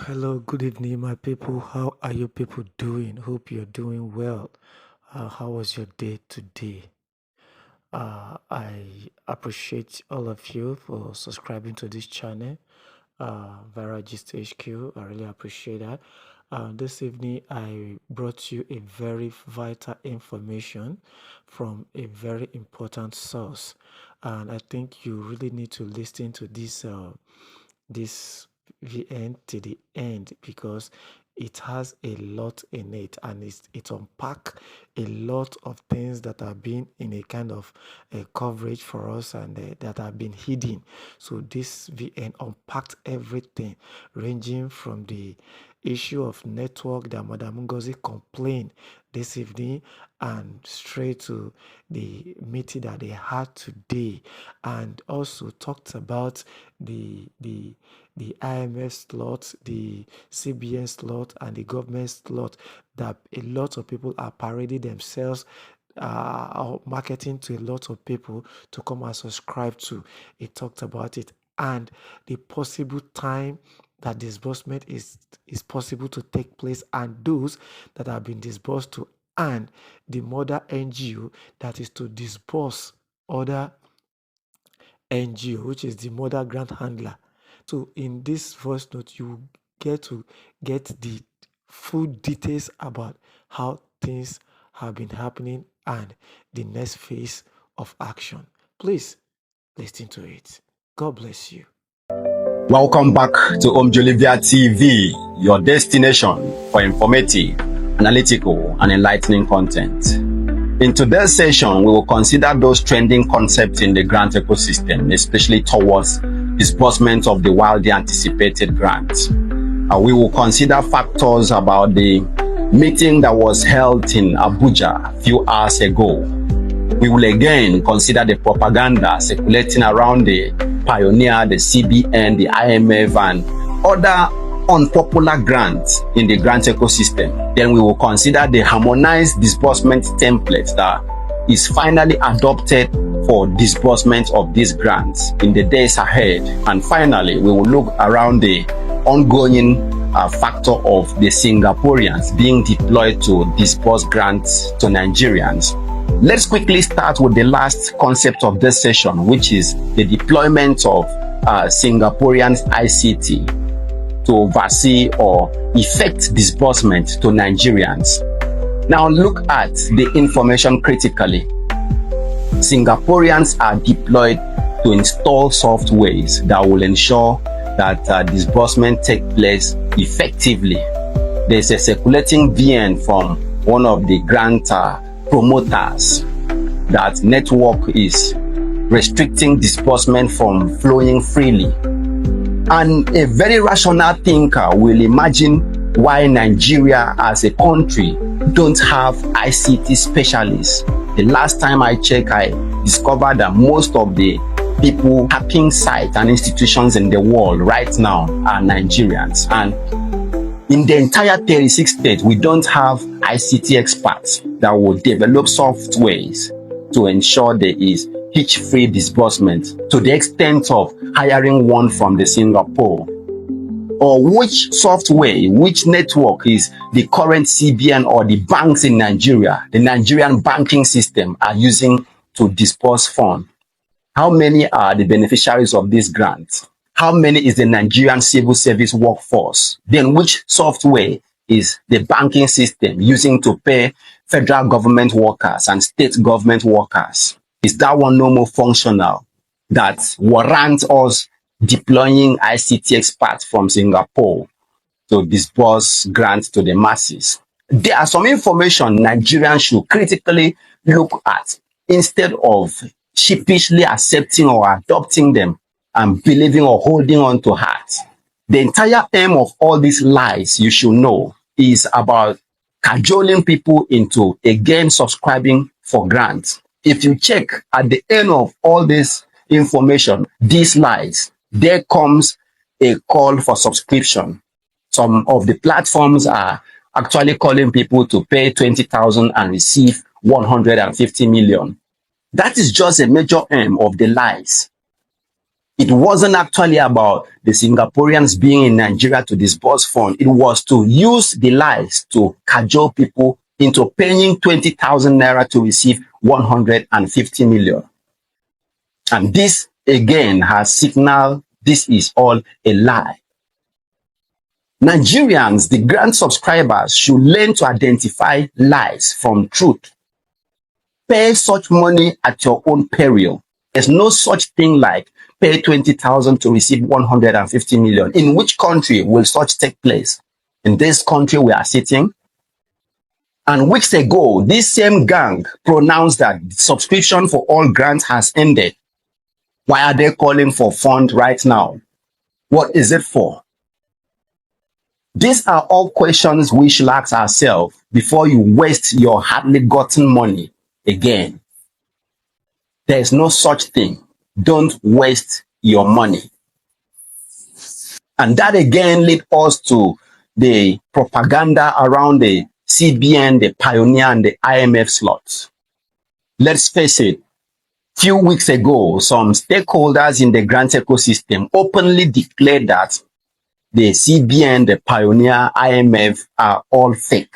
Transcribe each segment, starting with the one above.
Hello, good evening, my people. How are you people doing? Hope you're doing well. How was your day today? I appreciate all of you for subscribing to this channel, Vara Gist HQ. I really appreciate that. This evening, I brought you a very vital information from a very important source, and I think you really need to listen to this VN to the end because it has a lot in it, and it unpack a lot of things that have been in a kind of coverage for us, and that have been hidden. So this VN unpacked everything ranging from the issue of network that Madam Ngozi complained this evening and straight to the meeting that they had today, and also talked about the IMF slot, the CBN slot, and the government slot that a lot of people are parading themselves or marketing to a lot of people to come and subscribe to. It talked about it and the possible time that disbursement is possible to take place, and those that have been disbursed to, and the mother NGO that is to disburse other NGO, which is the mother grant handler. So in this voice note, you get to get the full details about how things have been happening and the next phase of action. Please listen to it. God bless you. Welcome back to Omjolivia TV, your destination for informative, analytical, and enlightening content. In today's session, we will consider those trending concepts in the grant ecosystem, especially towards disbursement of the wildly anticipated grants. We will consider factors about the meeting that was held in Abuja a few hours ago. We will again consider the propaganda circulating around the Pioneer, the CBN, the IMF, and other unpopular grants in the grant ecosystem. Then we will consider the harmonized disbursement template that is finally adopted for disbursement of these grants in the days ahead. And finally, we will look around the ongoing factor of the Singaporeans being deployed to disburse grants to Nigerians. Let's quickly start with the last concept of this session, which is the deployment of Singaporean ICT to oversee or effect disbursement to Nigerians. Now look at the information critically. Singaporeans are deployed to install softwares that will ensure that disbursement take place effectively. There's a circulating VN from one of the grant promoters that network is restricting disbursement from flowing freely. And a very rational thinker will imagine why Nigeria as a country don't have ICT specialists. The last time I checked, I discovered that most of the people hacking sites and institutions in the world right now are Nigerians. And in the entire 36 states, we don't have ICT experts that will develop softwares to ensure there is hitch-free disbursement to the extent of hiring one from the Singapore. Or which software, which network is the current CBN or the banks in Nigeria, the Nigerian banking system, are using to disburse funds? How many are the beneficiaries of this grant? How many is the Nigerian civil service workforce? Then which software is the banking system using to pay federal government workers and state government workers? Is that one no more functional that warrants us deploying ICT experts from Singapore to disburse grants to the masses? There are some information Nigerians should critically look at instead of sheepishly accepting or adopting them and believing or holding on to heart. The entire aim of all these lies, you should know, is about cajoling people into again subscribing for grants. If you check at the end of all this information, these lies, there comes a call for subscription. Some of the platforms are actually calling people to pay 20,000 and receive 150 million. That is just a major aim of the lies. It wasn't actually about the Singaporeans being in Nigeria to disburse funds. It was to use the lies to cajole people into paying 20,000 naira to receive 150 million. And this again has signaled this is all a lie. Nigerians, the grant subscribers, should learn to identify lies from truth. Pay such money at your own peril. There's no such thing like pay 20,000 to receive 150 million. In which country will such take place? In this country we are sitting. And weeks ago, this same gang pronounced that subscription for all grants has ended. Why are they calling for fund right now? What is it for? These are all questions we should ask ourselves before you waste your hardly gotten money again. There is no such thing. Don't waste your money. And that again leads us to the propaganda around the CBN, the Pioneer, and the IMF slots. Let's face it, few weeks ago, some stakeholders in the grant ecosystem openly declared that the CBN, the Pioneer, IMF are all fake.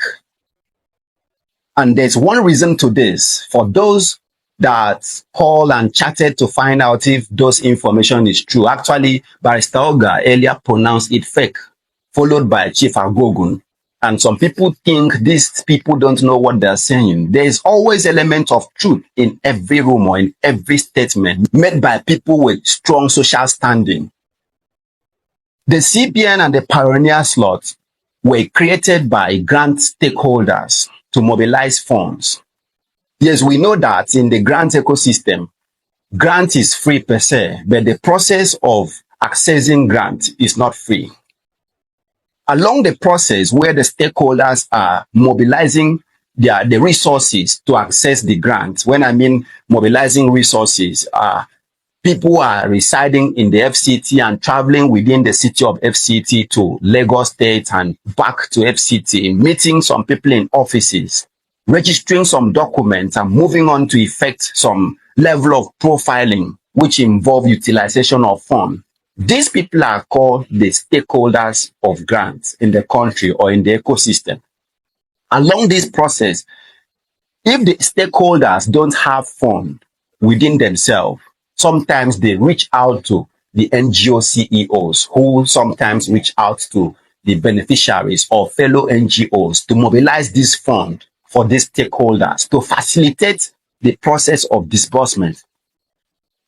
And there's one reason to this. For those that call and chatted to find out if those information is true, actually, Barrister Oga earlier pronounced it fake, followed by Chief Agogun. And some people think these people don't know what they're saying. There is always element of truth in every rumor, in every statement made by people with strong social standing. The CBN and the Pioneer slots were created by grant stakeholders to mobilize funds. Yes, we know that in the grant ecosystem, grant is free per se, but the process of accessing grant is not free. Along the process where the stakeholders are mobilizing the resources to access the grant, when I mean mobilizing resources, people are residing in the FCT and traveling within the city of FCT to Lagos State and back to FCT, meeting some people in offices, registering some documents and moving on to effect some level of profiling, which involve utilization of funds. These people are called the stakeholders of grants in the country or in the ecosystem. Along this process, if the stakeholders don't have funds within themselves, sometimes they reach out to the NGO CEOs, who sometimes reach out to the beneficiaries or fellow NGOs to mobilize this fund for these stakeholders to facilitate the process of disbursement.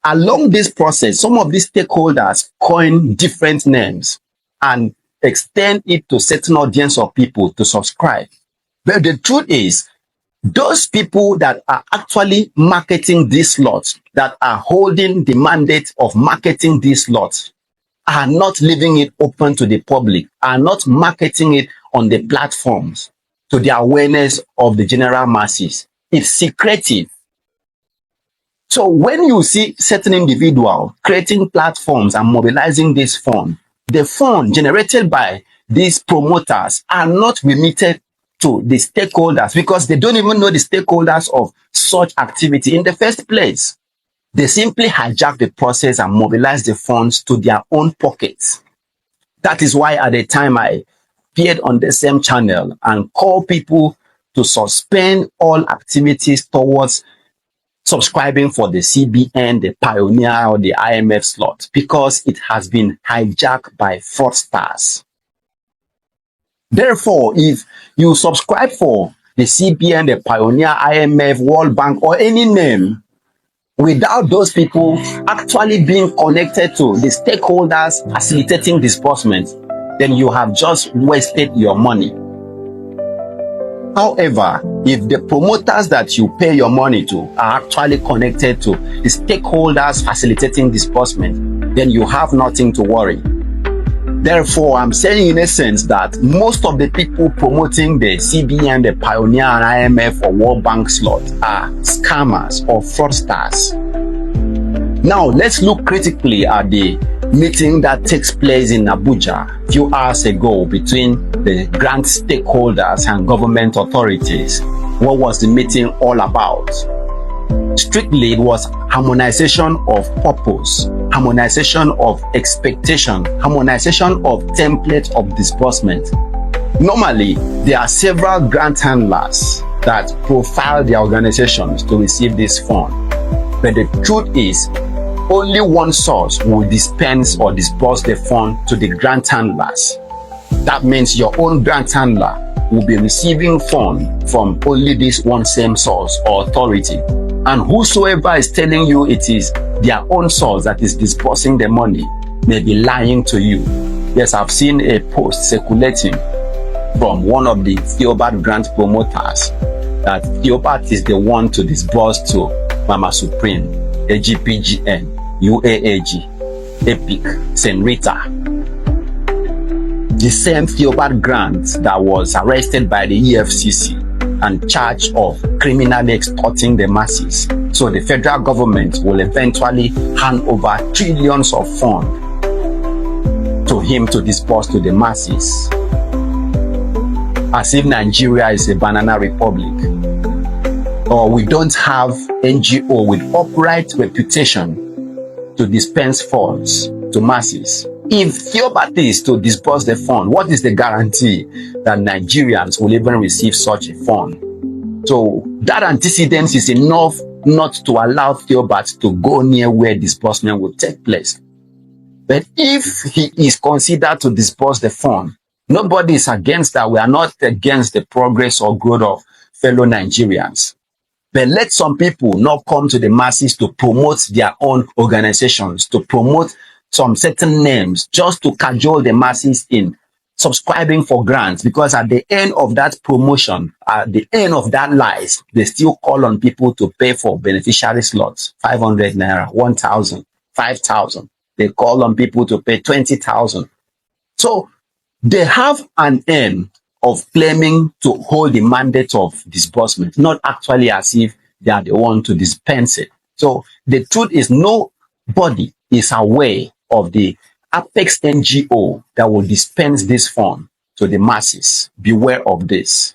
Along this process, some of these stakeholders coin different names and extend it to certain audience of people to subscribe. But the truth is, those people that are actually marketing these slots, that are holding the mandate of marketing these slots, are not leaving it open to the public, are not marketing it on the platforms to the awareness of the general masses. It's secretive. So when you see certain individuals creating platforms and mobilizing this fund, the fund generated by these promoters are not remitted to the stakeholders because they don't even know the stakeholders of such activity in the first place. They simply hijack the process and mobilize the funds to their own pockets. That is why at the time I appeared on the same channel and called people to suspend all activities towards subscribing for the CBN, the Pioneer, or the IMF slot because it has been hijacked by fraudsters. Therefore, if you subscribe for the CBN, the Pioneer, IMF, World Bank, or any name, without those people actually being connected to the stakeholders facilitating disbursement, then you have just wasted your money. However, if the promoters that you pay your money to are actually connected to the stakeholders facilitating disbursement, then you have nothing to worry. Therefore, I'm saying in essence that most of the people promoting the CBN, the Pioneer, and IMF or World Bank slot are scammers or fraudsters. Now, let's look critically at the meeting that takes place in Abuja a few hours ago between the grant stakeholders and government authorities. What was the meeting all about? Strictly, it was harmonization of purpose, harmonization of expectation, harmonization of template of disbursement. Normally, there are several grant handlers that profile their organizations to receive this fund. But the truth is, only one source will dispense or disburse the fund to the grant handlers. That means your own grant handler will be receiving fund from only this one same source or authority. And whosoever is telling you it is their own source that is disbursing the money may be lying to you. Yes, I've seen a post circulating from one of the Theobald grant promoters that Theobald is the one to disburse to Mama Supreme, AGPGN, UAAG, EPIC, St. Rita. The same Theobald grant that was arrested by the EFCC and charged of criminally extorting the masses. So the federal government will eventually hand over trillions of funds to him to disburse to the masses. As if Nigeria is a banana republic, or we don't have NGO with upright reputation to dispense funds to masses. If Theobald is to disburse the fund, what is the guarantee that Nigerians will even receive such a fund? So that antecedent is enough not to allow Theobald to go near where disbursement will take place. But if he is considered to disburse the fund, nobody is against that. We are not against the progress or growth of fellow Nigerians. But let some people not come to the masses to promote their own organizations, to promote some certain names, just to cajole the masses in subscribing for grants. Because at the end of that promotion, at the end of that lies, they still call on people to pay for beneficiary slots, 500 naira, 1,000, 5,000. They call on people to pay 20,000. So they have an aim of claiming to hold the mandate of disbursement, not actually as if they are the one to dispense it. So the truth is, nobody is aware of the apex NGO that will dispense this fund to the masses. Beware of this.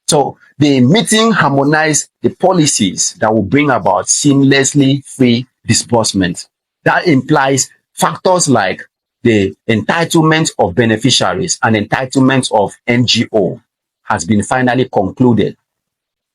So the meeting harmonized the policies that will bring about seamlessly free disbursement. That implies factors like the entitlement of beneficiaries and entitlement of NGO has been finally concluded.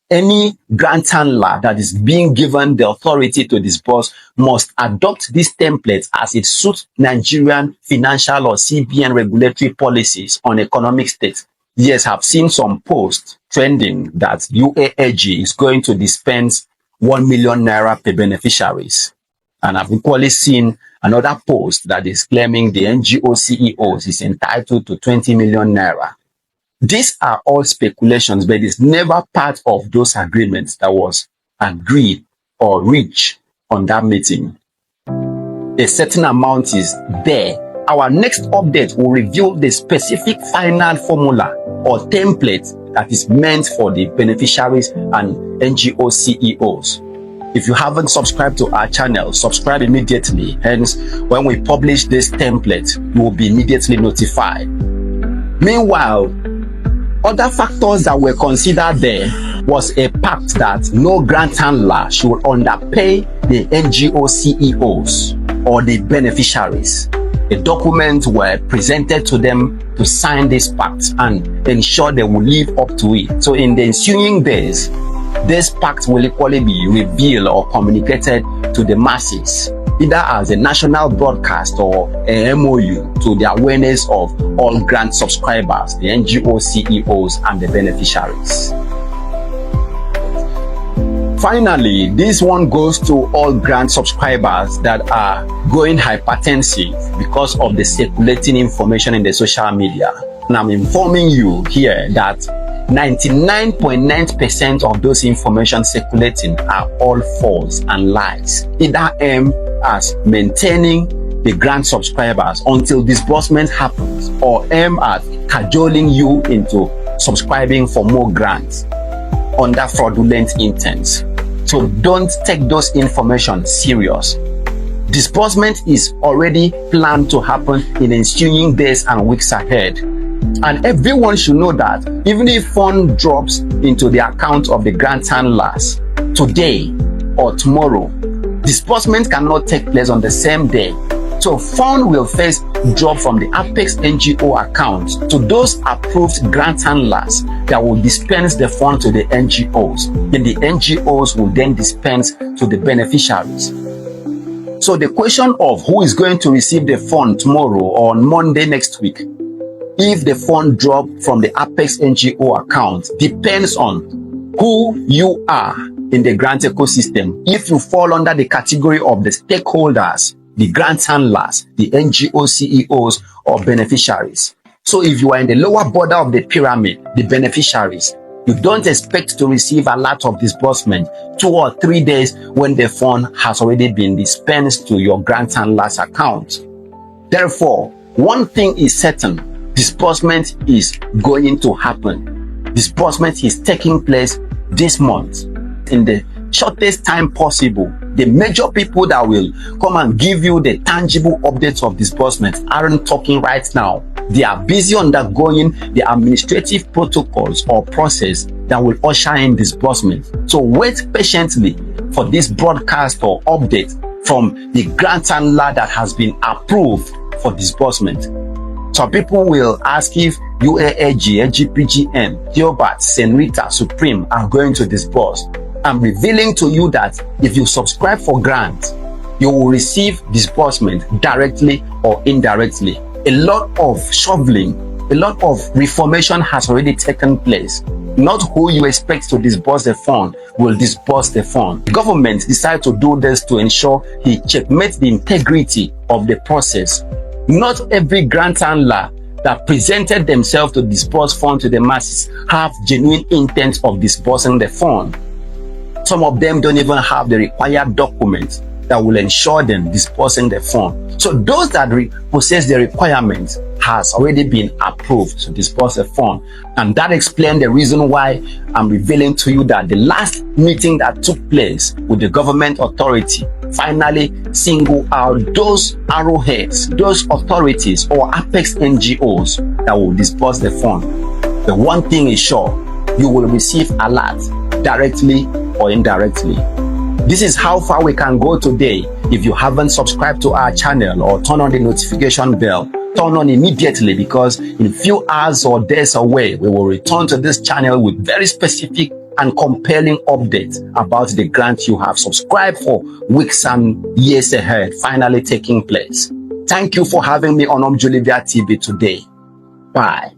Any grant handler that is being given the authority to disburse must adopt this template as it suits Nigerian financial or CBN regulatory policies on economic state. Yes, I've seen some posts trending that UAAG is going to dispense 1 million naira per beneficiaries. And I've equally seen another post that is claiming the NGO CEOs is entitled to 20 million naira. These are all speculations, but it's never part of those agreements that was agreed or reached on that meeting. A certain amount is there. Our next update will reveal the specific final formula or template that is meant for the beneficiaries and NGO CEOs. If you haven't subscribed to our channel, subscribe immediately. Hence, when we publish this template, you will be immediately notified. Meanwhile, other factors that were considered there was a pact that no grant handler should underpay the NGO CEOs or the beneficiaries. A document were presented to them to sign this pact and ensure they will live up to it. So in the ensuing days, this pact will equally be revealed or communicated to the masses, either as a national broadcast or a MOU to the awareness of all grant subscribers, the NGO CEOs and the beneficiaries. Finally, this one goes to all grant subscribers that are going hypertensive because of the circulating information in the social media. And I'm informing you here that 99.9% of those information circulating are all false and lies, either aimed at maintaining the grant subscribers until disbursement happens, or aimed at cajoling you into subscribing for more grants under fraudulent intents. So don't take those information serious. Disbursement is already planned to happen in ensuing days and weeks ahead. And everyone should know that even if fund drops into the account of the grant handlers today, or tomorrow. Disbursement cannot take place on the same day. So fund will first drop from the Apex NGO account to those approved grant handlers that will dispense the fund to the NGOs. Then the NGOs will then dispense to the beneficiaries. So the question of who is going to receive the fund tomorrow or on Monday next week, if the fund drop from the Apex NGO account, depends on who you are in the grant ecosystem. If you fall under the category of the stakeholders, the grant handlers, the NGO CEOs, or beneficiaries. So if you are in the lower border of the pyramid, the beneficiaries, you don't expect to receive a lot of disbursement 2 or 3 days when the fund has already been dispensed to your grant handler's account. Therefore, one thing is certain: disbursement is going to happen. Disbursement is taking place this month in the shortest time possible. The major people that will come and give you the tangible updates of disbursement aren't talking right now. They are busy undergoing the administrative protocols or process that will usher in disbursement. So wait patiently for this broadcast or update from the grant handler that has been approved for disbursement. Some people will ask if UAAG, AGPGM, Theobald, Senrita, Supreme are going to disburse. I'm revealing to you that if you subscribe for grant, you will receive disbursement directly or indirectly. A lot of shoveling, a lot of reformation has already taken place. Not who you expect to disburse the fund will disburse the fund. The government decided to do this to ensure he checkmates the integrity of the process. Not every grant handler that presented themselves to disburse funds to the masses have genuine intent of disbursing the fund. Some of them don't even have the required documents that will ensure them disbursing the fund. So those that possess the requirements has already been approved to disburse the fund. And that explains the reason why I'm revealing to you that the last meeting that took place with the government authority finally singled out those arrowheads, those authorities or Apex NGOs that will disburse the fund. The one thing is sure: you will receive alert directly or indirectly. This is how far we can go today. If you haven't subscribed to our channel or turn on the notification bell, turn on immediately, because in a few hours or days away, we will return to this channel with very specific and compelling updates about the grant you have subscribed for weeks and years ahead finally taking place. Thank you for having me on Julivia TV today. Bye.